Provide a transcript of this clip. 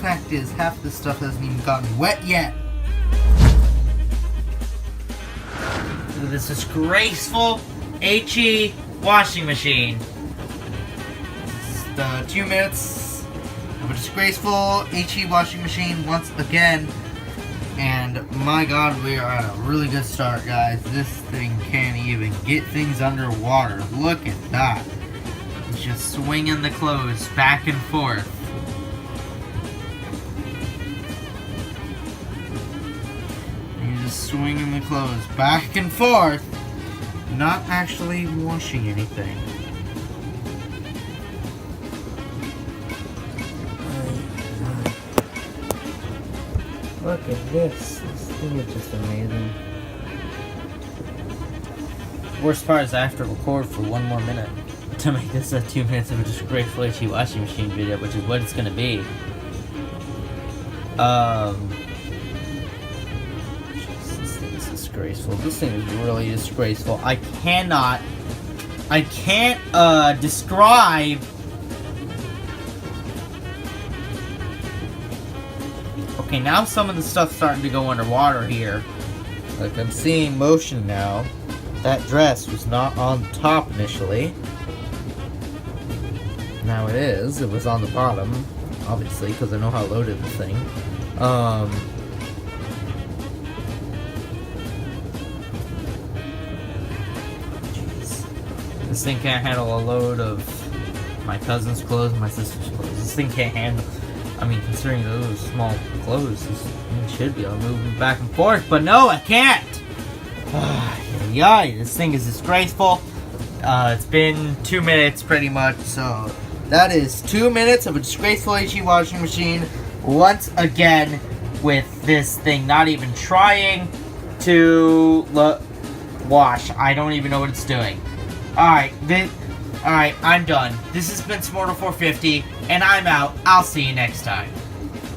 fact is, half this stuff hasn't even gotten wet yet. Look at this disgraceful HE washing machine. This is the 2 minutes of a disgraceful HE washing machine once again. And my god, we are at a really good start, guys. This thing can't even get things underwater. Look at that. It's just swinging the clothes back and forth. He's just swinging the clothes back and forth, not actually washing anything. Look at this. This thing is just amazing. Worst part is I have to record for 1 more minute to make this a 2 minutes of a disgraceful HE washing machine video, which is what it's gonna be. This thing is disgraceful. This thing is really disgraceful. I can't describe. Okay, now some of the stuff's starting to go underwater here. Like, I'm seeing motion now. That dress was not on top initially. Now it is. It was on the bottom, obviously, because I know how loaded the thing. Jeez. This thing can't handle a load of my cousin's clothes and my sister's clothes. This thing can't handle... I mean, considering those small clothes, this thing should be able to move them back and forth, but no, I can't! Yay, this thing is disgraceful. It's been 2 minutes pretty much, so that is 2 minutes of a disgraceful HE washing machine once again, with this thing not even trying to wash. I don't even know what it's doing. Alright, I'm done. This has been Smortal450, and I'm out. I'll see you next time.